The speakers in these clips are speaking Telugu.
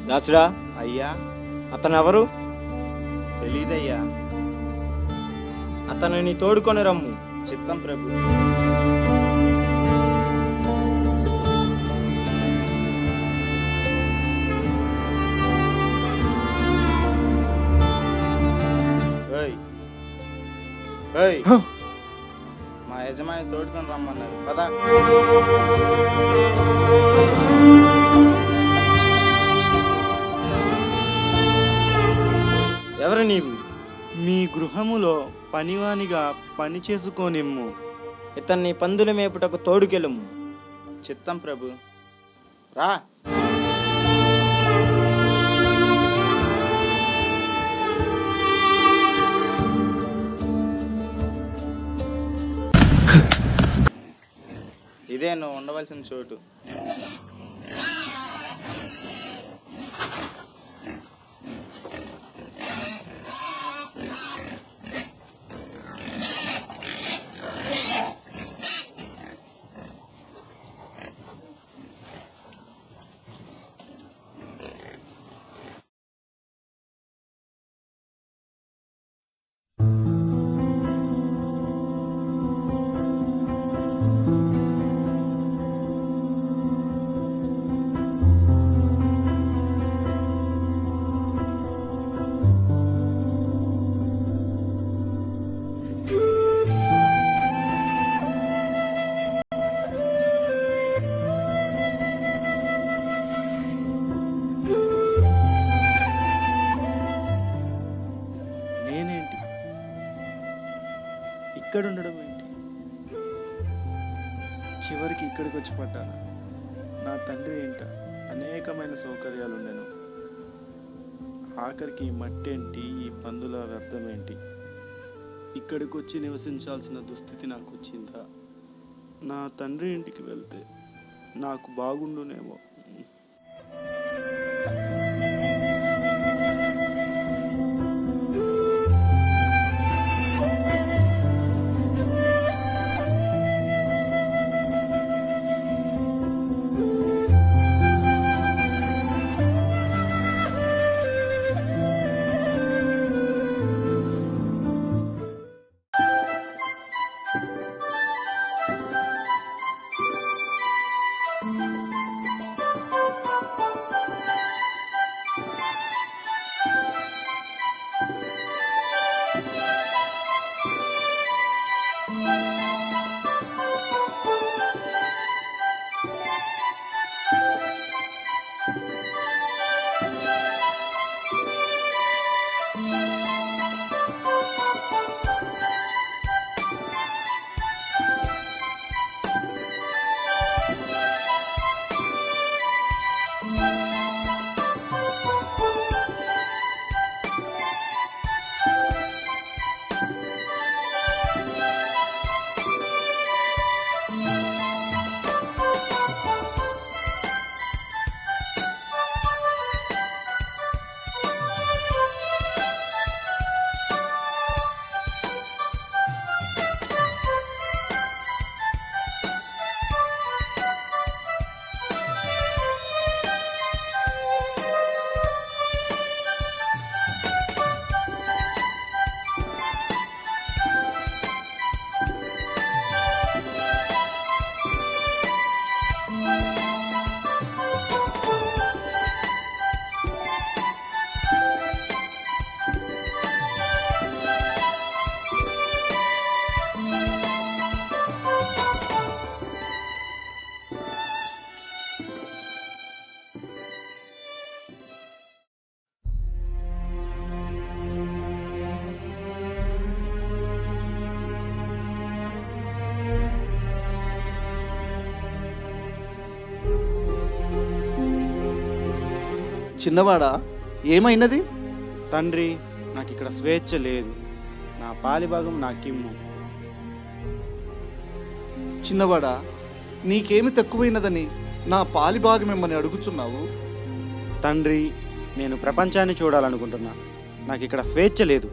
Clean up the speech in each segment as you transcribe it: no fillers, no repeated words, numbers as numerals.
దాసుడా, అయ్యా, అతను ఎవరు? తెలీదయ్యా. అతనిని తోడుకొని రమ్ము. చిత్తం ప్రభు. ఓయ్ ఓయ్, మా యజమాని తోడుకొని రమ్మన్నారు పదా. ఎవరు నీవు? మీ గృహములో పనివానిగా పని చేసుకోనిమ్ము. ఇతన్ని పందుల మేపుటకు తోడుకెళ్ళము. చిత్తం ప్రభు. రా. ఇదే నువ్వు ఉండవలసిన చోటు. నేనేంటి ఇక్కడ ఉండడం ఏంటి? చివరికి ఇక్కడికి వచ్చి పడ్డాను. నా తండ్రి ఏంట అనేకమైన సౌకర్యాలు ఉండెను. ఆఖరికి ఈ మట్టి ఏంటి, ఈ పందుల వ్యర్థం ఏంటి? ఇక్కడికి వచ్చి నివసించాల్సిన దుస్థితి నాకు వచ్చిందా? నా తండ్రి ఇంటికి వెళ్తే నాకు బాగుండునేమో. చిన్నవాడా, ఏమైనది? తండ్రి, నాకు ఇక్కడ స్వేచ్ఛ లేదు. నా పాలిభాగం నాకిమ్ము. చిన్నవాడా, నీకేమి తక్కువైనదని నా పాలిభాగమేమని అడుగుచున్నావు? తండ్రి, నేను ప్రపంచాన్ని చూడాలనుకుంటున్నా. నాకు ఇక్కడ స్వేచ్ఛ లేదు.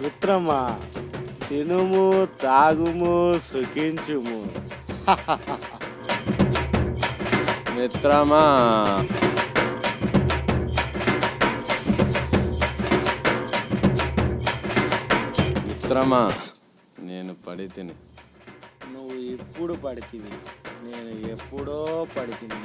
మిత్రమా, తినుము, తాగుము, సుఖించుము. మిత్రమా, మిత్రమా, నేను పడి తిని. నువ్వు ఇప్పుడు పడితివి, నేను ఎప్పుడో పడితిని.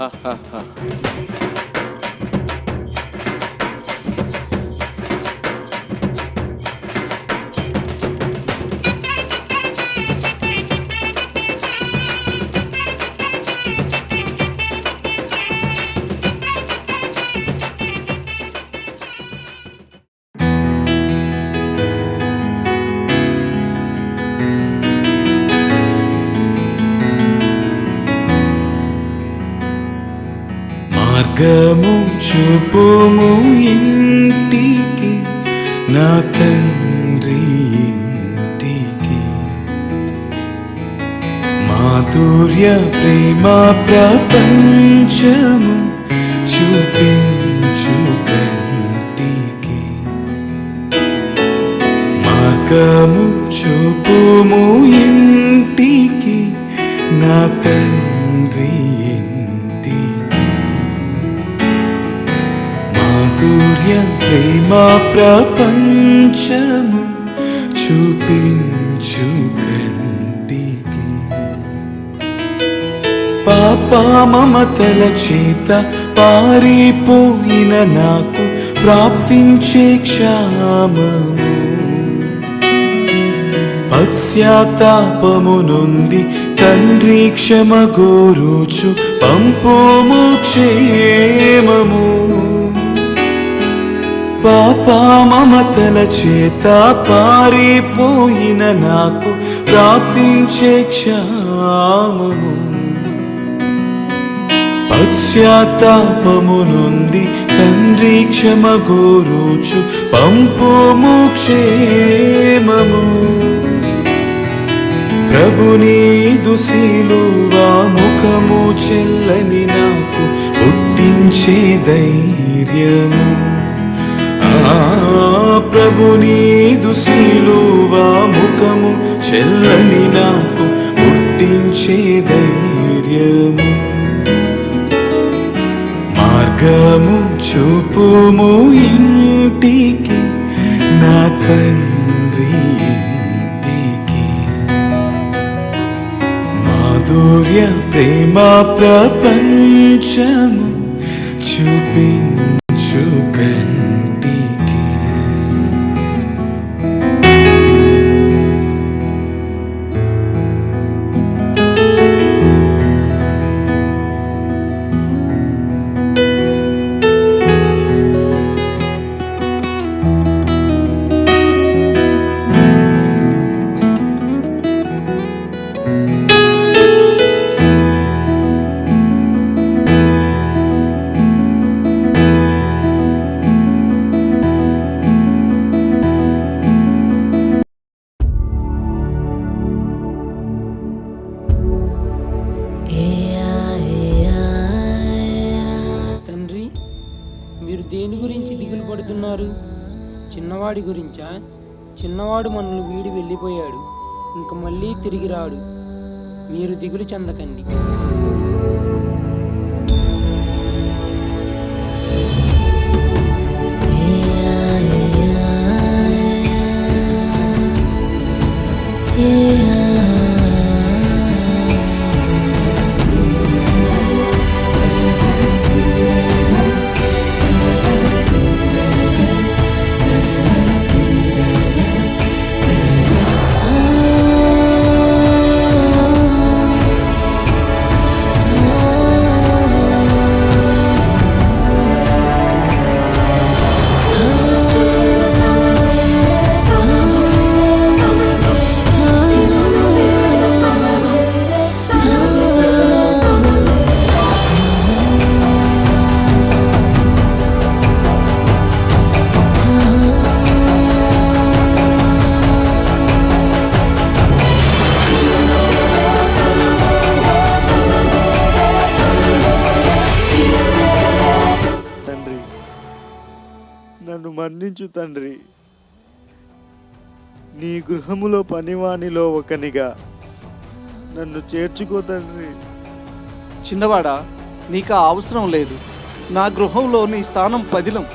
మార్గము చూపుము ఇంటికి, నా తండ్రి ఇంటికి. మాధుర్య ప్రేమ ప్రపంచము చూపించు కంటికి. మార్గము చూపుము ఇంటికి, నా తండ్రి ఇంటికి. మాధుర్య ప్రేమ ప్రపంచము చూపించు కంటికి. పాప మమతల చేత పారిపోయిన నాకు ప్రాప్తించే క్షామము. పశ్చాత్తాపము నుండి తండ్రి క్షమ గోరుచు పంపుము క్షేమము. పాప మమతల చేత పారిపోయిన నాకు ప్రాప్తించే క్షామము. పశ్చాత్తాపము నుండి తండ్రి క్షమ గోరుచు పంపుము క్షేమము. ప్రభు నీదు సిలువ ముఖ పాపము చెల్లని నాకు పుట్టించే ధైర్యము. ప్రభు నీదు సిలువా ముఖము చెల్లని నాకు పుట్టించే ధైర్యము. మార్గము చూపుము ఇంటికి నా తండ్రి ఇంటికి. మాధుర్య ప్రేమ ప్రపంచము చూపించు కంటికి. తండ్రి, మీరు దేని గురించి దిగులు పడుతున్నారు? చిన్నవాడి గురించా? చిన్నవాడు మనల్ని వీడి వెళ్ళిపోయాడు, ఇంక మళ్ళీ తిరిగి రాడు. మీరు దిగులు చెందకండి. తండ్రి, నన్ను మన్నించు తండ్రి. నీ గృహములో పనివానిలో ఒకనిగా నన్ను చేర్చుకో తండ్రి. చిన్నవాడా, నీకు ఆ అవసరం లేదు. నా గృహంలో నీ స్థానం పదిలం.